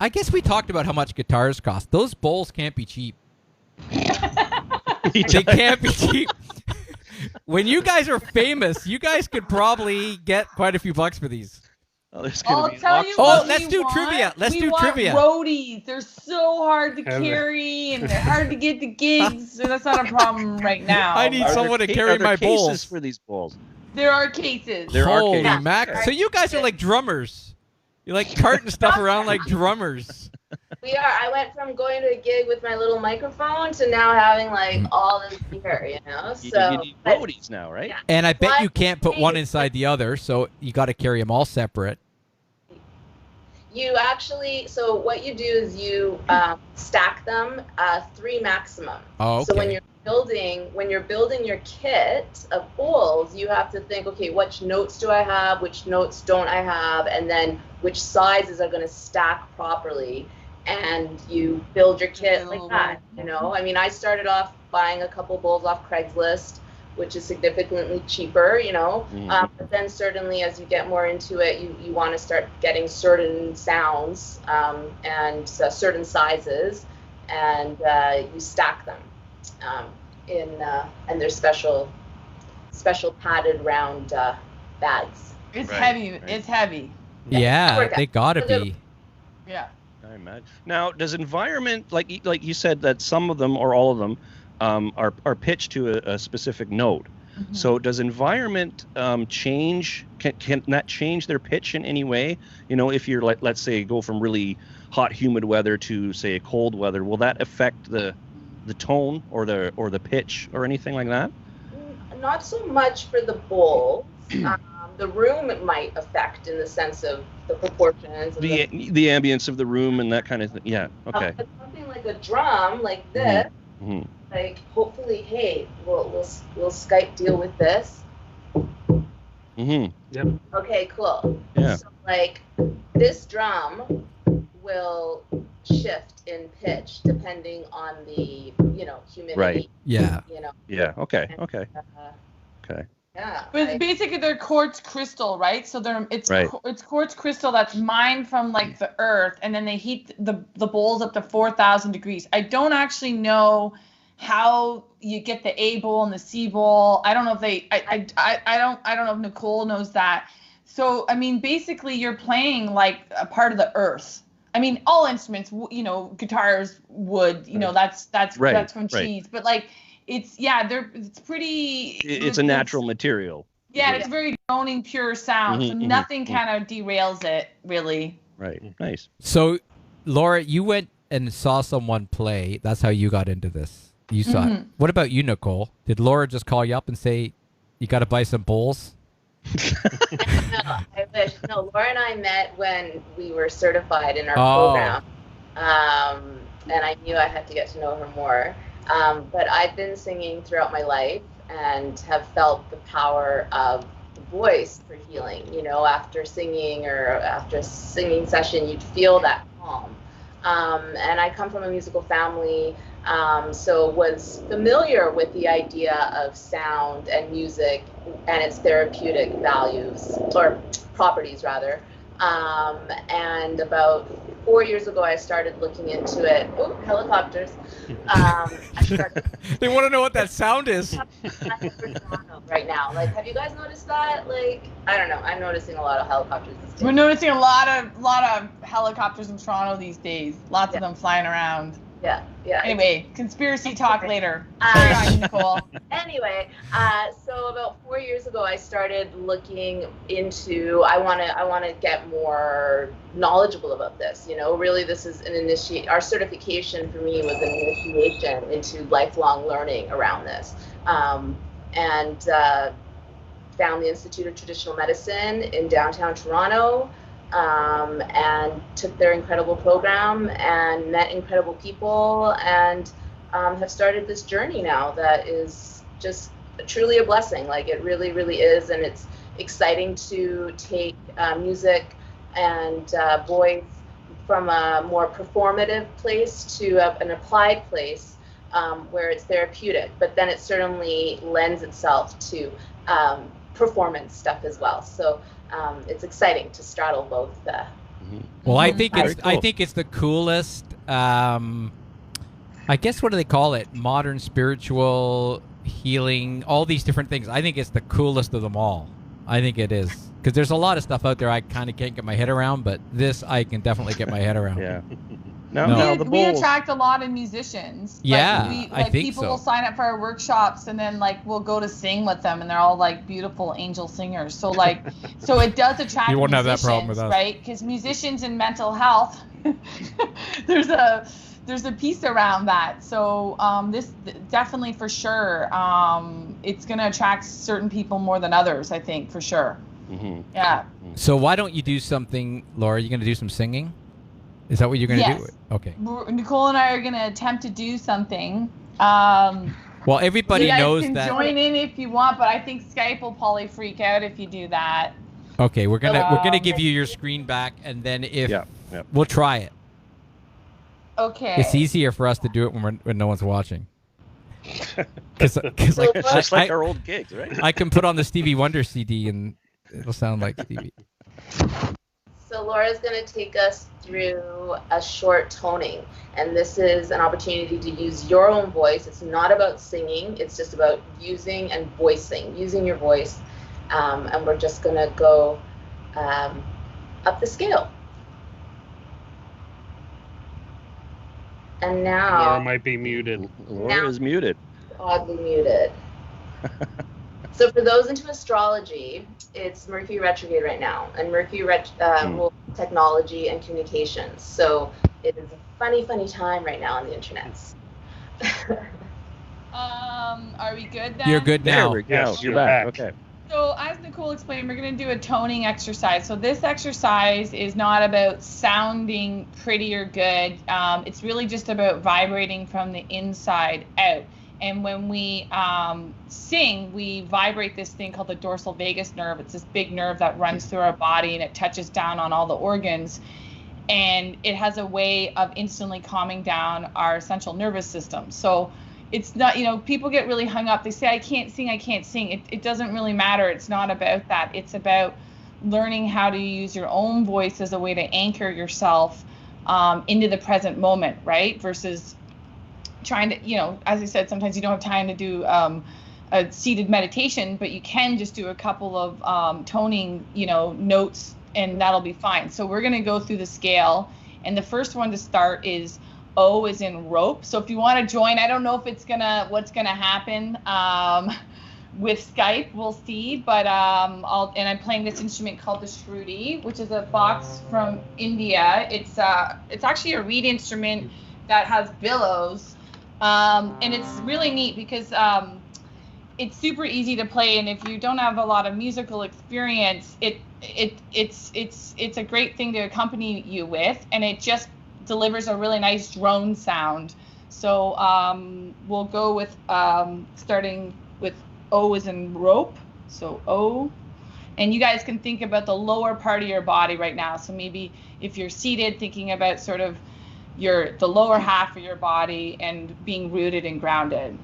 I guess we talked about how much guitars cost. Those bowls can't be cheap. They can't be cheap. When you guys are famous, you guys could probably get quite a few bucks for these. Oh, there's gonna I'll be tell an you auction. Oh, what let's we do want. trivia. Let's we do want trivia. Roadies. They're so hard to Have they- carry and they're hard to get to gigs. So that's not a problem right now. I need Are there someone to ca- carry are there my cases bowls. for these bowls. There are cases. There are Holy cases. mac! So you guys are like drummers. You like carting stuff around like drummers. We are. I went from going to a gig with my little microphone to now having like all this gear, you know. You So need roadies now, right? Yeah. And I bet What? you can't put one inside the other, so you got to carry them all separate. you actually, so what you do is you stack them 3 maximum. Oh, So when okay. you're building your kit of bowls, you have to think, okay, which notes do I have, which notes don't I have, and then which sizes are going to stack properly, and you build your kit like that. You know, I mean, I started off buying a couple bowls off Craigslist, which is significantly cheaper, you know. Mhm. But then certainly as you get more into it, you want to start getting certain sounds and certain sizes, and you stack them and there's special padded round bags. It's Right, heavy. right. It's heavy. Yeah, Workout. they gotta Look at- be. Yeah. I imagine. Now, does environment, like you said, that some of them or all of them are pitched to a specific note? Mhm. So does environment change? Can that change their pitch in any way? You know, if you're like, let's say, go from really hot, humid weather to say a cold weather, will that affect the tone or the pitch or anything like that? Not so much for the bowls. The room it might affect in the sense of the proportions. And The ambience of the room and that kind of thing. Yeah. Okay. But something like a drum, like this, Mm-hmm. like hopefully, hey, we'll Skype deal with this. Mm-hmm. Yep. Okay, cool. Yeah. So like this drum will shift in pitch depending on the humidity. Right. Yeah. Yeah. Okay. And, Okay. uh, Okay. Yeah. But basically, they're quartz crystal, right? So it's Right. it's quartz crystal that's mined from like the earth, and then they heat the bowls up to 4,000 degrees. I don't actually know how you get the A bowl and the C bowl. I don't know if they. I don't know if Nicole knows that. So I mean, basically, you're playing like a part of the earth. I mean, all instruments, guitars, wood, that's from trees, but like. It's pretty. It's a natural material. Yeah, it's very droning, pure sound, so nothing kind of derails it, really. Right. Nice. So, Laura, you went and saw someone play. That's how you got into this. You saw it. What about you, Nicole? Did Laura just call you up and say, you got to buy some bowls? No, I wish. No, Laura and I met when we were certified in our program. And I knew I had to get to know her more. But I've been singing throughout my life and have felt the power of the voice for healing. After singing or after a singing session, you'd feel that calm. And I come from a musical family, so was familiar with the idea of sound and music and its therapeutic values, or properties rather. And about 4 years ago, I started looking into it. Oh, helicopters. They want to know what that sound is. Right now, like, have you guys noticed that? Like, I don't know. I'm noticing a lot of helicopters these days. We're noticing a lot of helicopters in Toronto these days. Lots of them flying around. Yeah. Anyway, conspiracy talk later. Carry on, Nicole. Anyway, so about 4 years ago, I started looking into. I want to get more knowledgeable about this. Really, this is an Our certification for me was an initiation into lifelong learning around this, and found the Institute of Traditional Medicine in downtown Toronto. And took their incredible program and met incredible people and have started this journey now that is just truly a blessing. Like, it really, really is. And it's exciting to take music and voice from a more performative place to an applied place where it's therapeutic, but then it certainly lends itself to performance stuff as well. So it's exciting to straddle both. Well, I think Very it's cool. I think it's the coolest. I guess, what do they call it? Modern spiritual healing, all these different things. I think it's the coolest of them all. I think it is, because there's a lot of stuff out there I kind of can't get my head around, but this I can definitely get my head around. Yeah. No. Now the we bowls. attract a lot of musicians. Yeah, I think people so. will sign up for our workshops, and then we'll go to sing with them, and they're all like beautiful angel singers. So so it does attract. You wouldn't have that musicians, problem with us. right? Because musicians and mental health, there's a piece around that. So this definitely for sure, it's gonna attract certain people more than others. I think for sure. Mm-hmm. Yeah. So why don't you do something, Laura? You going to do some singing? Is that what you're going to Yes. do? Okay. Nicole and I are gonna attempt to do something. Well, everybody you guys knows can that. join in if you want, but I think Skype will probably freak out if you do that. Okay, we're gonna give you your screen back, and then if we'll try it. Okay. It's easier for us to do it when no one's watching. Because like Just like our old gigs, right? I can put on the Stevie Wonder CD and it'll sound like Stevie. So Laura's going to take us through a short toning, and this is an opportunity to use your own voice. It's not about singing, it's just about using and voicing, using your voice, and we're just going to go up the scale. And now Laura might be muted. Laura is muted. oddly muted. So for those into astrology, it's Mercury retrograde right now, and Mercury rules technology and communications. So it is a funny time right now on the internet. Are we good then? You're good now. There we go. Yes, You're you're back. back. Okay. So as Nicole explained, we're going to do a toning exercise. So this exercise is not about sounding pretty or good. It's really just about vibrating from the inside out. And when we sing, we vibrate this thing called the dorsal vagus nerve. It's this big nerve that runs through our body, and it touches down on all the organs. And it has a way of instantly calming down our central nervous system. So it's not, people get really hung up. They say, I can't sing. It doesn't really matter. It's not about that. It's about learning how to use your own voice as a way to anchor yourself into the present moment, right? Versus trying to, as I said, sometimes you don't have time to do a seated meditation, but you can just do a couple of toning, notes, and that'll be fine. So we're going to go through the scale. And the first one to start is O is in rope. So if you want to join, I don't know if what's gonna happen with Skype, we'll see. But I'm playing this instrument called the shruti, which is a box from India. It's actually a reed instrument that has billows, and it's really neat because it's super easy to play. And if you don't have a lot of musical experience, it's a great thing to accompany you with, and it just delivers a really nice drone sound. So we'll go with starting with O as in rope. So O, and you guys can think about the lower part of your body right now. So maybe if you're seated, thinking about sort of the lower half of your body and being rooted and grounded.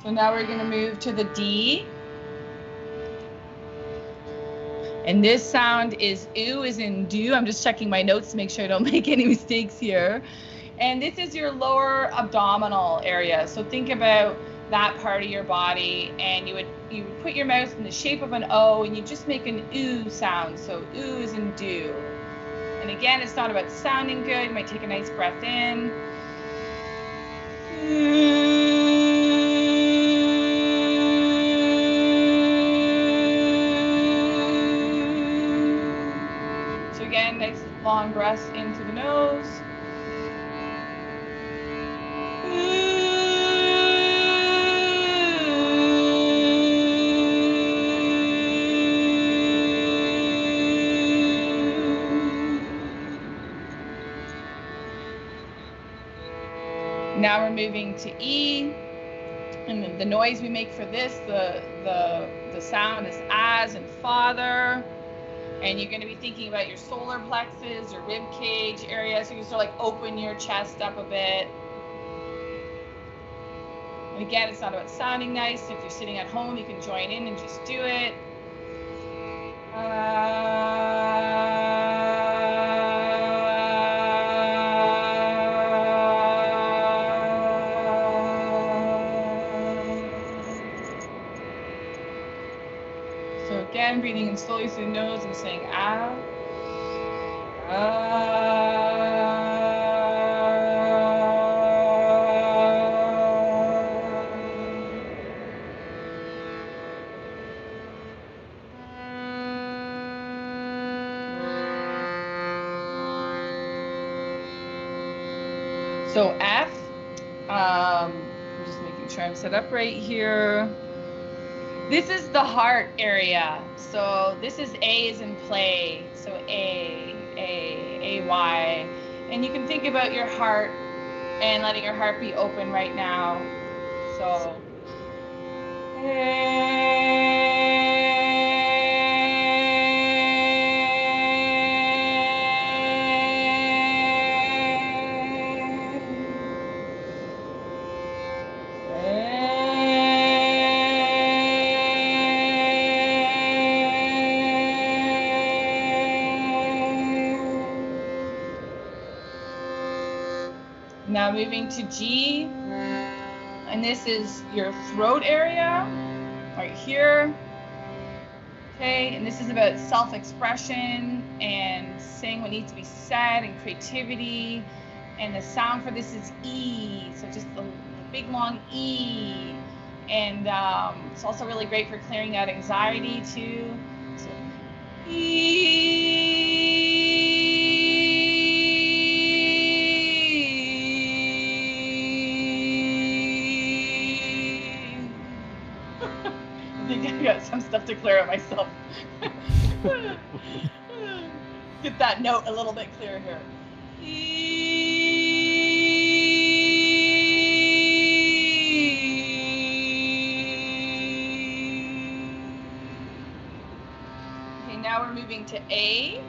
So now we're going to move to the D. And this sound is oo as in do. I'm just checking my notes to make sure I don't make any mistakes here. And this is your lower abdominal area. So think about that part of your body, and you would put your mouth in the shape of an O, and you just make an oo sound. So oo as in do. And again, it's not about sounding good. You might take a nice breath in. So again, nice long breaths in through the nose. Now we're moving to E, and the noise we make for this, the sound is as in father, and you're going to be thinking about your solar plexus, your rib cage area, so you sort of like open your chest up a bit. And again, it's not about sounding nice. If you're sitting at home, you can join in and just do it. So again, breathing in slowly through the nose and saying ah. So F, I'm just making sure I'm set up right here. This is the heart area. So this is A is in play. So A, Y. And you can think about your heart and letting your heart be open right now. So. Now moving to G, and this is your throat area, right here. Okay, and this is about self-expression and saying what needs to be said and creativity. And the sound for this is E, so just the big long E. And it's also really great for clearing out anxiety too. So, E. I think I got some stuff to clear out myself. Get that note a little bit clearer here. Okay, now we're moving to A.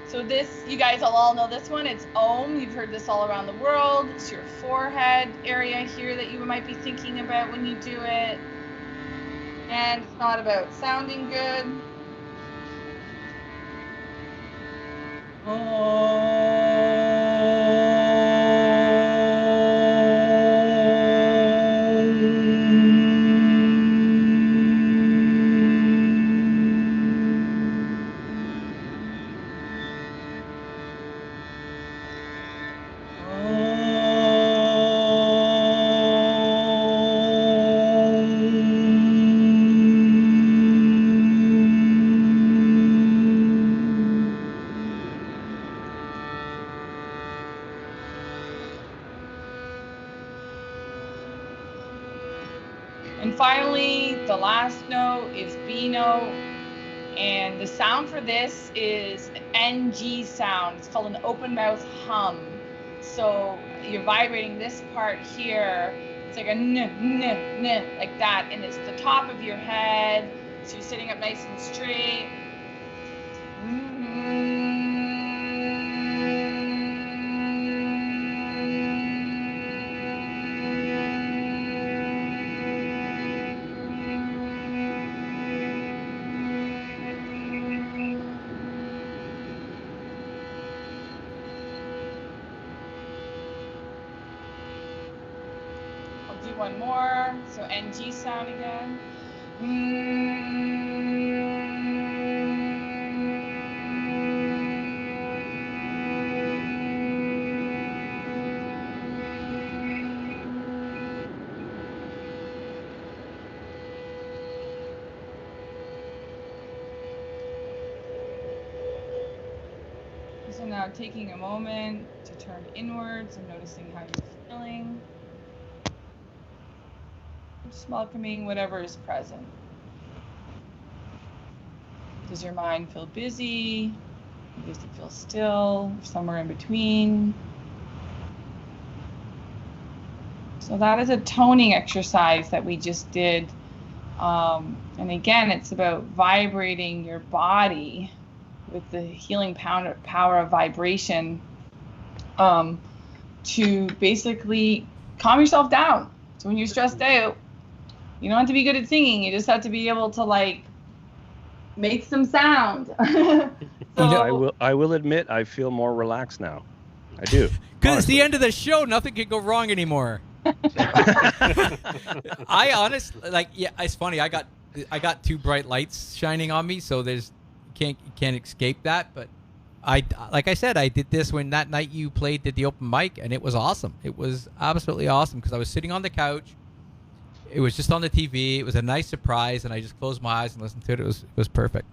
So this, you guys will all know this one. It's Om. You've heard this all around the world. It's your forehead area here that you might be thinking about when you do it. And it's not about sounding good. And finally, the last note is B note, and the sound for this is an NG sound. It's called an open mouth hum. So you're vibrating this part here. It's like a n, n, n, like that, and it's the top of your head. So you're sitting up nice and straight. Do one more, so NG sound again. So now taking a moment to turn inwards and noticing how you're feeling. Just welcoming whatever is present. Does your mind feel busy? Does it feel still? Somewhere in between? So that is a toning exercise that we just did. And again, it's about vibrating your body with the healing power of vibration to basically calm yourself down. So when you're stressed out, you don't have to be good at singing. You just have to be able to like make some sound. So, I will admit I feel more relaxed now. I do. Because it's the end of the show. Nothing can go wrong anymore. I honestly, like, yeah, it's funny. I got two bright lights shining on me, so there's can't escape that. But like I said, I did this when that night you did the open mic, and it was awesome. It was absolutely awesome because I was sitting on the couch. It was just on the TV. It was a nice surprise, and I just closed my eyes and listened to it. It was perfect.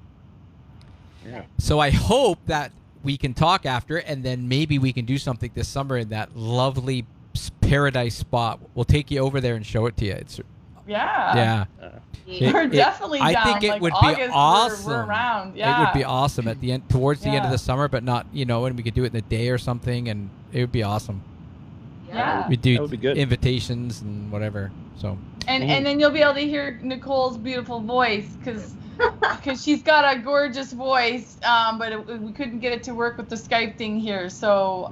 Yeah. So I hope that we can talk after, and then maybe we can do something this summer in that lovely paradise spot. We'll take you over there and show it to you. Yeah. Yeah. We're definitely I down. think it like would August, be awesome. We're around. Yeah. It would be awesome at the end, towards the end of Yeah. the summer, but not, and we could do it in a day or something, and it would be awesome. Yeah. We do That would be good. invitations and whatever. So. And then you'll be able to hear Nicole's beautiful voice because she's got a gorgeous voice, but we couldn't get it to work with the Skype thing here. So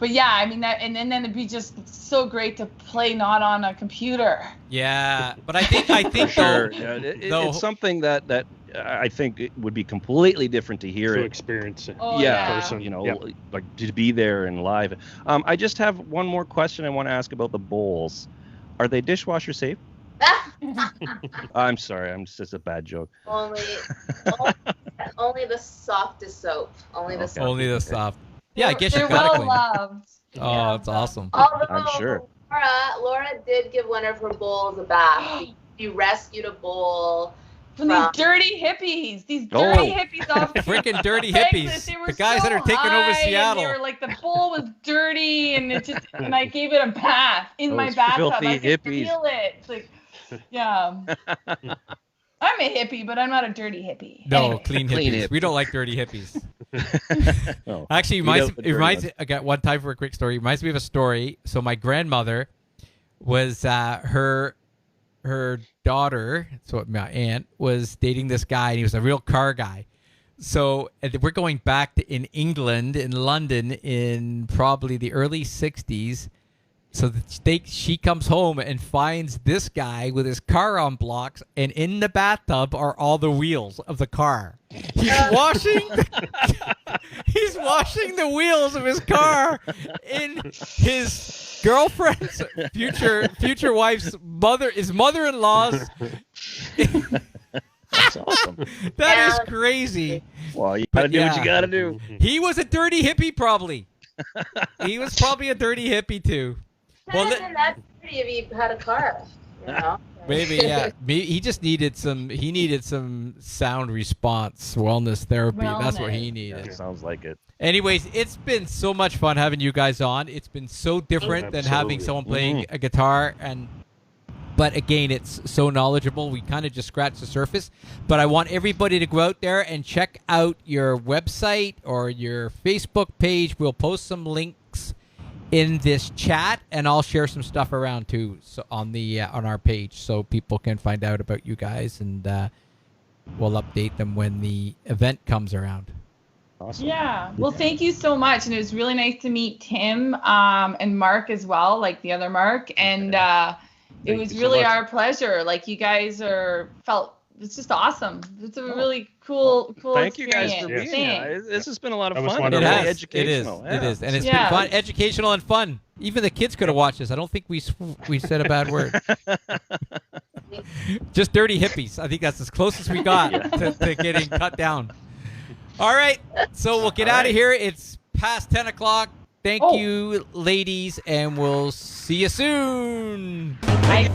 but yeah, I mean that, and then it'd be just so great to play not on a computer. Yeah, but I think For sure. though, Yeah, it's something that I think it would be completely different to hear To it. experience it. Oh, yeah, person. like to be there and live. I just have one more question I want to ask about the bowls. Are they dishwasher safe? I'm sorry, I'm just a bad joke. only the softest soap. Only the softest. only the soft. Yeah, I guess you they're gotta well clean. loved. Oh, that's awesome. Although I'm sure. Laura did give one of her bowls a bath. She rescued a bowl From these dirty hippies, off Freaking dirty Craigslist. hippies. They were The guys so that are taking over high, Seattle. And they were like, the bowl was dirty, and and I gave it a bath in my Those bathtub. filthy I could hippies. feel it. It's like, yeah. I'm a hippie, but I'm not a dirty hippie. No, Anyway. clean Clean hippies. hippies. We don't like dirty hippies. Oh, Actually, we know the it dirty reminds ones. I got one time for a quick story. It reminds me of a story. So my grandmother was her daughter, so my aunt, was dating this guy, and he was a real car guy. So we're going back to in England, in London, in probably the early 60s. So she comes home and finds this guy with his car on blocks, and in the bathtub are all the wheels of the car. He's washing the wheels of his car in his girlfriend's future wife's mother-in-law's. That's awesome. That is crazy. Well, you gotta do what yeah. you gotta do. He was a dirty hippie, probably. He was probably a dirty hippie too. Well, That's pretty if you had a car, maybe, yeah. He just needed some sound response wellness therapy. That's what he needed. Yeah, sounds like it. Anyways, it's been so much fun having you guys on. It's been so different than having Absolutely. someone playing a guitar, but again, it's so knowledgeable. We kind of just scratched the surface. But I want everybody to go out there and check out your website or your Facebook page. We'll post some links in this chat, and I'll share some stuff around too, so on our page, so people can find out about you guys, and we'll update them when the event comes around. Awesome. Yeah. Well, thank you so much, and it was really nice to meet Tim and Mark as well, like the other Mark, and it was you so really much. our pleasure. Like, you guys it's just awesome. It's a really cool Thank you guys experience. for being here. This has been a lot of That was fun. wonderful. Really It educational. is, and it's Yeah. been fun, educational, and fun. Even the kids could have watched this. I don't think we said a bad word. Just dirty hippies. I think that's as close as we got to getting cut down. All right, so we'll get out of here. It's past 10 o'clock. Thank you, ladies, and we'll see you soon. Bye.